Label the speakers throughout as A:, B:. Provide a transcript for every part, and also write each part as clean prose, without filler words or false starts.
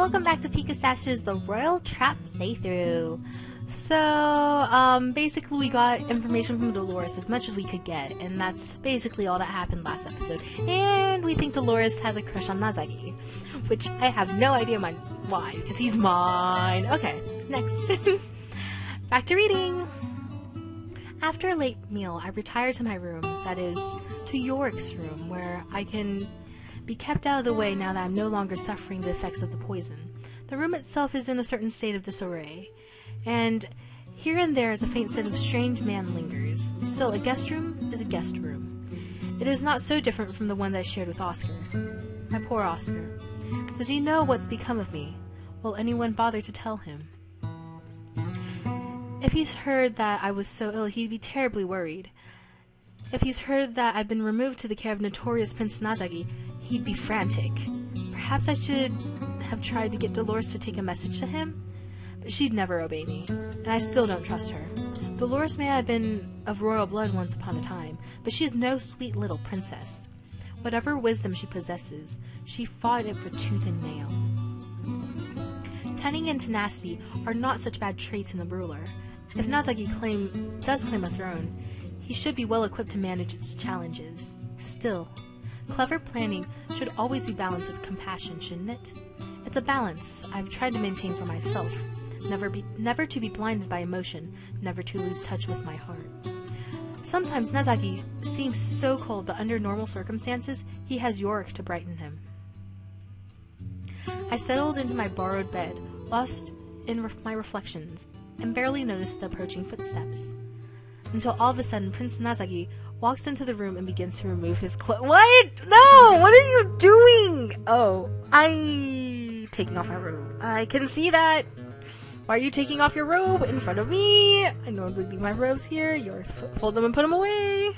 A: welcome back to Pikastash's The Royal Trap playthrough. So, basically we got information from Dolores, as much as we could get, and that's basically all that happened last episode. And we think Dolores has a crush on Nazagi, which I have no idea why, because he's mine. Okay, next. Back to reading. After a late meal, I retire to my room, that is, to Yorick's room, where I can be kept out of the way now that I'm no longer suffering the effects of the poison. The room itself is in a certain state of disarray, and here and there is a faint scent of strange man lingers. Still, a guest room is a guest room. It is not so different from the one I shared with Oscar. My poor Oscar. Does he know what's become of me? Will anyone bother to tell him? If he's heard that I was so ill, he'd be terribly worried. If he's heard that I've been removed to the care of notorious Prince Nazagi, he'd be frantic. Perhaps I should have tried to get Dolores to take a message to him? But she'd never obey me, and I still don't trust her. Dolores may have been of royal blood once upon a time, but she is no sweet little princess. Whatever wisdom she possesses, she fought it for tooth and nail. Cunning and tenacity are not such bad traits in a ruler. If Nazagi does claim a throne, he should be well equipped to manage its challenges. Still, clever planning should always be balanced with compassion, shouldn't it? It's a balance I've tried to maintain for myself. Never to be blinded by emotion, never to lose touch with my heart. Sometimes Nazagi seems so cold, but under normal circumstances, he has Yorick to brighten him. I settled into my borrowed bed, lost in my reflections, and barely noticed the approaching footsteps. Until all of a sudden, Prince Nazagi walks into the room and begins to remove his clothes. What? No! What are you doing? Oh, taking off my robe. I can see that. Why are you taking off your robe in front of me? I normally leave my robes here. You fold them and put them away.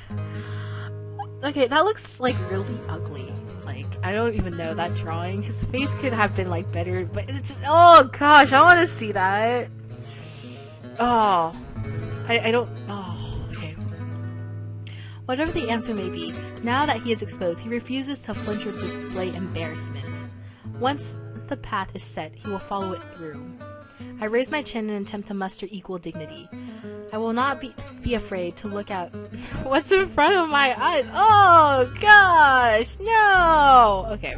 A: Okay, that looks like really ugly. Like, I don't even know that drawing. His face could have been like better, but it's just, oh gosh, I want to see that. Oh, I don't, oh, okay. Whatever the answer may be, now that he is exposed, he refuses to flinch or display embarrassment. Once the path is set, he will follow it through. I raise my chin and attempt to muster equal dignity. I will not be afraid to look at what's in front of my eyes. Oh, gosh, no! Okay.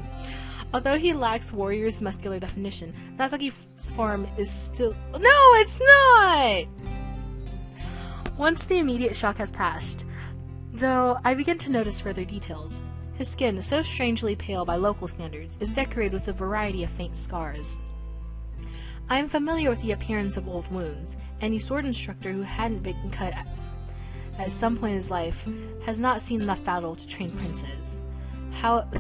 A: Although he lacks warrior's muscular definition, Nazagi's form is still— no, it's not! Once the immediate shock has passed, though, I begin to notice further details. His skin, so strangely pale by local standards, is decorated with a variety of faint scars. I am familiar with the appearance of old wounds. Any sword instructor who hadn't been cut at some point in his life has not seen enough battle to train princes.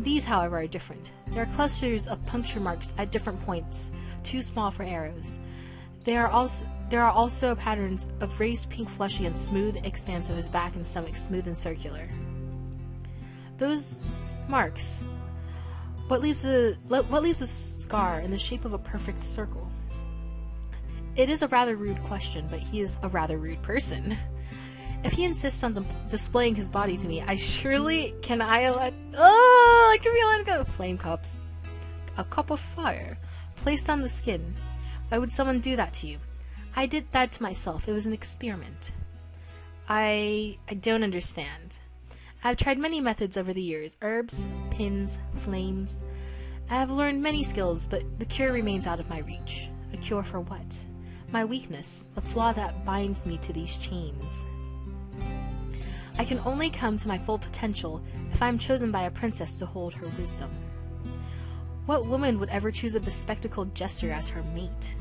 A: These, however, are different. There are clusters of puncture marks at different points, too small for arrows. There are also patterns of raised pink flesh against smooth expanse of his back and stomach, smooth and circular. Those marks, what leaves a scar in the shape of a perfect circle? It is a rather rude question, but he is a rather rude person. If he insists on displaying his body to me, I surely can be let go. Flame cups. A cup of fire placed on the skin. Why would someone do that to you? I did that to myself. It was an experiment. I don't understand. I've tried many methods over the years. Herbs, pins, flames. I have learned many skills, but the cure remains out of my reach. A cure for what? My weakness, the flaw that binds me to these chains. I can only come to my full potential if I am chosen by a princess to hold her wisdom. What woman would ever choose a bespectacled jester as her mate?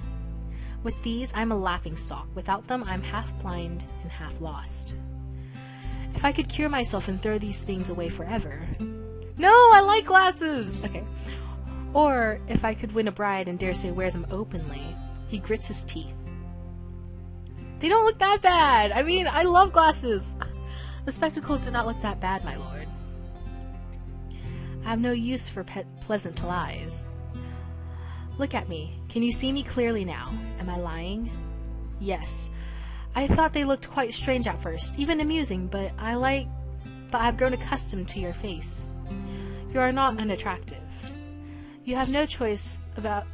A: With these, I'm a laughingstock. Without them, I'm half blind and half lost. If I could cure myself and throw these things away forever— no, I like glasses! Okay. Or, if I could win a bride and dare say wear them openly. He grits his teeth. They don't look that bad! I mean, I love glasses! The spectacles do not look that bad, my lord. I have no use for pleasant lies. Look at me. Can you see me clearly now? Am I lying? Yes. I thought they looked quite strange at first, even amusing, but I've grown accustomed to your face. You are not unattractive. You have no choice about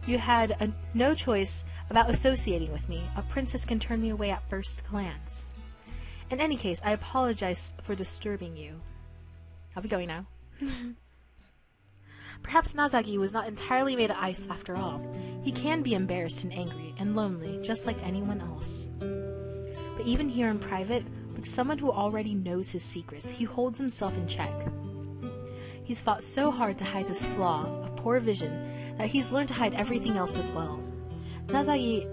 A: You had no choice about associating with me. A princess can turn me away at first glance. In any case, I apologize for disturbing you. I'll be going now. Perhaps Nazagi was not entirely made of ice after all. He can be embarrassed and angry and lonely, just like anyone else. But even here in private, with someone who already knows his secrets, he holds himself in check. He's fought so hard to hide his flaw of poor vision that he's learned to hide everything else as well. Nazagi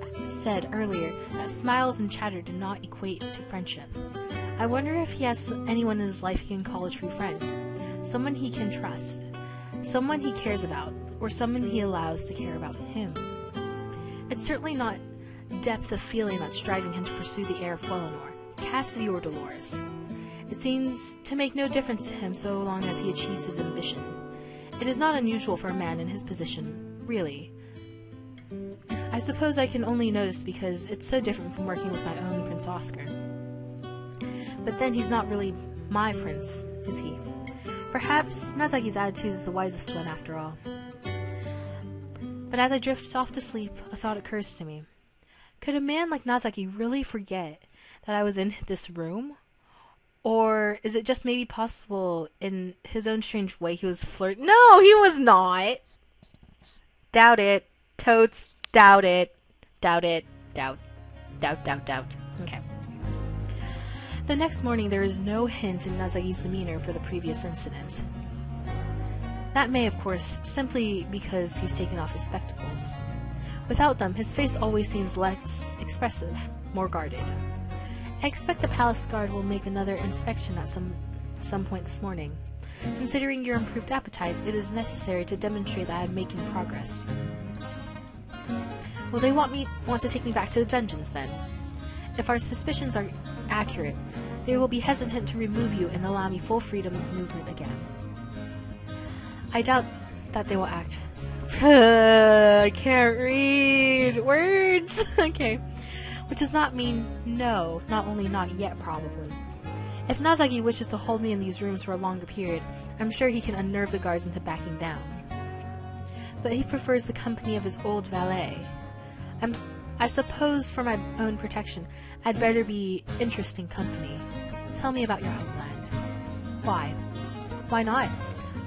A: said earlier that smiles and chatter do not equate to friendship. I wonder if he has anyone in his life he can call a true friend, someone he can trust, someone he cares about, or someone he allows to care about him. It's certainly not depth of feeling that's driving him to pursue the heir of Quellenor, Cassidy or Dolores. It seems to make no difference to him so long as he achieves his ambition. It is not unusual for a man in his position, really. I suppose I can only notice because it's so different from working with my own Prince Oscar. But then he's not really my prince, is he? Perhaps Nazagi's attitude is the wisest one after all. But as I drift off to sleep, a thought occurs to me. Could a man like Nazagi really forget that I was in this room? Or is it just maybe possible in his own strange way he was flirting? No, he was not! Doubt it. Totes. Doubt it. Doubt it. Doubt. Doubt. Okay. The next morning there is no hint in Nazagi's demeanor for the previous incident. That may, of course, simply because he's taken off his spectacles. Without them, his face always seems less expressive, more guarded. I expect the palace guard will make another inspection at some point this morning. Considering your improved appetite, it is necessary to demonstrate that I am making progress. Will they want to take me back to the dungeons, then? If our suspicions are accurate, they will be hesitant to remove you and allow me full freedom of movement again. I doubt that they will act. I can't read words. Okay. Which does not mean no, not only not yet, probably. If Nazagi wishes to hold me in these rooms for a longer period, I'm sure he can unnerve the guards into backing down. But he prefers the company of his old valet. I suppose for my own protection, I'd better be interesting company. Tell me about your homeland. Why? Why not?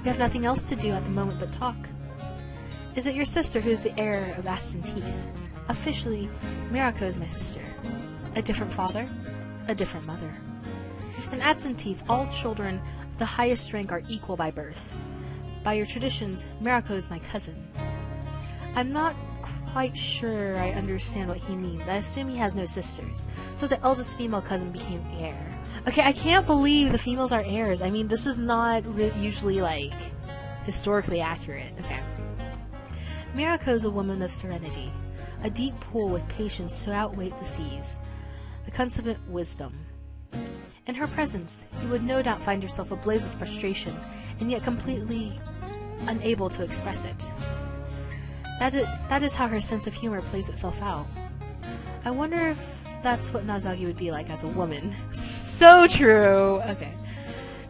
A: We have nothing else to do at the moment but talk. Is it your sister who is the heir of Aston Teeth? Officially, Mirako is my sister. A different father? A different mother. In Aston Teeth, all children of the highest rank are equal by birth. By your traditions, Mirako is my cousin. I'm not quite sure I understand what he means. I assume he has no sisters, so the eldest female cousin became heir. Okay, I can't believe the females are heirs. I mean, this is not usually, like, historically accurate. Okay. Mirako is a woman of serenity, a deep pool with patience to outweigh the seas, a consummate wisdom. In her presence, you would no doubt find yourself ablaze with frustration, and yet completely unable to express it. That is how her sense of humor plays itself out. I wonder if that's what Nazagi would be like as a woman. So true! Okay.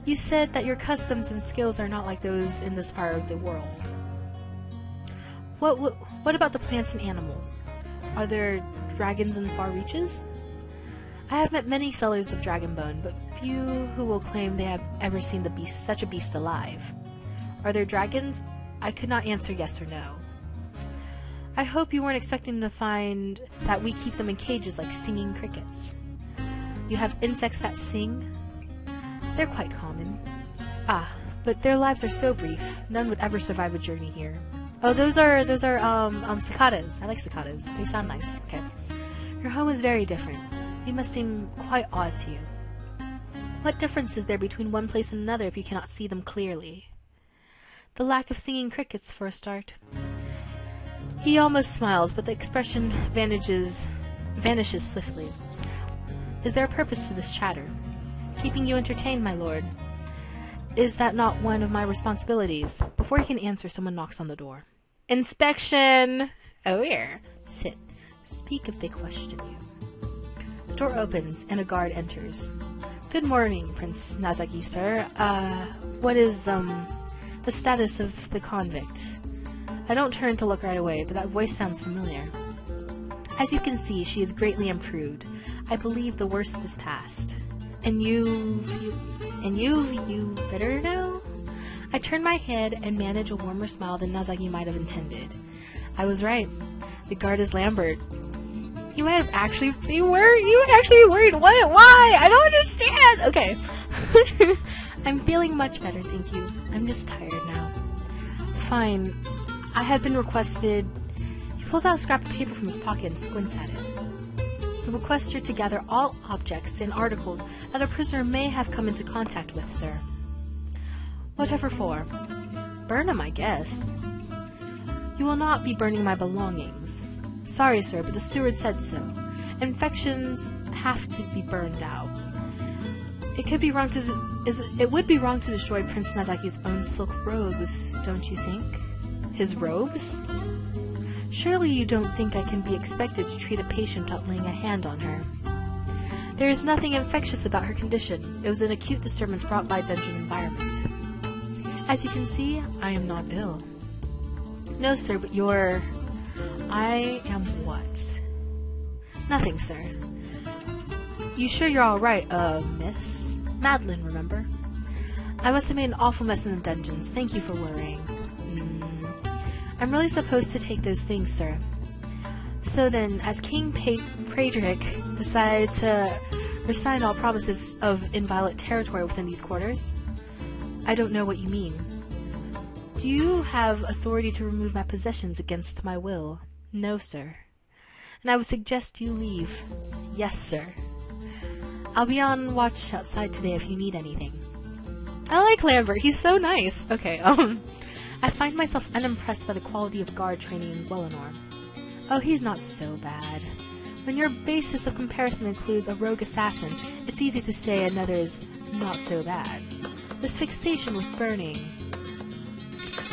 A: You said that your customs and skills are not like those in this part of the world. What about the plants and animals? Are there dragons in far reaches? I have met many sellers of dragon bone, but few who will claim they have ever seen such a beast alive. Are there dragons? I could not answer yes or no. I hope you weren't expecting to find that we keep them in cages like singing crickets. You have insects that sing? They're quite common. Ah, but their lives are so brief, none would ever survive a journey here. Oh, those are cicadas. I like cicadas. They sound nice. Okay. Your home is very different. It must seem quite odd to you. What difference is there between one place and another if you cannot see them clearly? The lack of singing crickets, for a start. He almost smiles, but the expression vanishes swiftly. Is there a purpose to this chatter? Keeping you entertained, my lord. Is that not one of my responsibilities? Before he can answer, someone knocks on the door. Inspection! Oh, here. Sit. Speak if they question you. The door opens, and a guard enters. Good morning, Prince Nazagi, sir. What is, the status of the convict? I don't turn to look right away, but that voice sounds familiar. As you can see, she is greatly improved. I believe the worst is past. And you better know? I turn my head and manage a warmer smile than Nazagi might have intended. I was right. The guard is Lambert. You might have actually be worried. You would actually be worried. What? Why? I don't understand. Okay. I'm feeling much better, thank you. I'm just tired now. Fine. I have been requested. He pulls out a scrap of paper from his pocket and squints at it. The requester to gather all objects and articles that a prisoner may have come into contact with, sir. Whatever for? Burn them, I guess. You will not be burning my belongings. Sorry, sir, but the steward said so. Infections have to be burned out. It would be wrong to destroy Prince Nazaki's own silk robes, don't you think? His robes? Surely you don't think I can be expected to treat a patient without laying a hand on her. There is nothing infectious about her condition. It was an acute disturbance brought by a dungeon environment. As you can see, I am not ill. No, sir, but you're... I am what? Nothing, sir. You sure you're alright, miss? Madeline, remember? I must have made an awful mess in the dungeons. Thank you for worrying. I'm really supposed to take those things, sir. So then, as King Praedric decided to resign all promises of inviolate territory within these quarters? I don't know what you mean. Do you have authority to remove my possessions against my will? No, sir. And I would suggest you leave. Yes, sir. I'll be on watch outside today if you need anything. I like Lambert. He's so nice. Okay, I find myself unimpressed by the quality of guard training in Wellinor. Oh, he's not so bad. When your basis of comparison includes a rogue assassin, it's easy to say another is not so bad. This fixation with burning...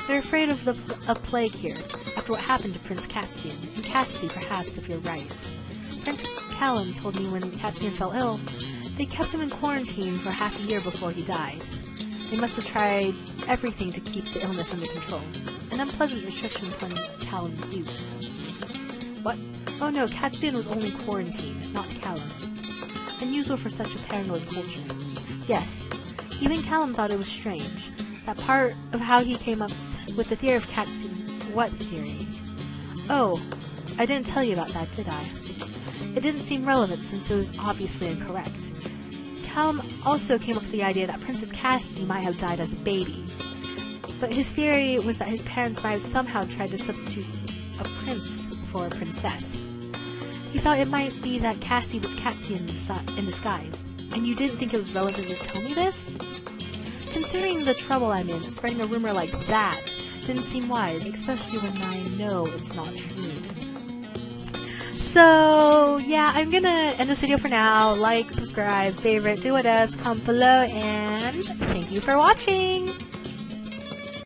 A: They're afraid of a plague here, after what happened to Prince Caspian, and Cassidy perhaps, if you're right. Prince Callum told me when Caspian fell ill, they kept him in quarantine for half a year before he died. They must have tried everything to keep the illness under control, an unpleasant restriction upon Callum's youth. What? Oh no, Caspian was only quarantined, not Callum. Unusual for such a paranoid culture. Yes, even Callum thought it was strange. That part of how he came up with the theory of Caspian. What theory? Oh, I didn't tell you about that, did I? It didn't seem relevant since it was obviously incorrect. Callum also came up with the idea that Princess Cassidy might have died as a baby. But his theory was that his parents might have somehow tried to substitute a prince for a princess. He thought it might be that Cassidy was Caspian in disguise. And you didn't think it was relevant to tell me this? Considering the trouble I'm in, spreading a rumor like that didn't seem wise, especially when I know it's not true. So, yeah, I'm gonna end this video for now. Like, subscribe, favorite, do whatevs, comment below, and thank you for watching!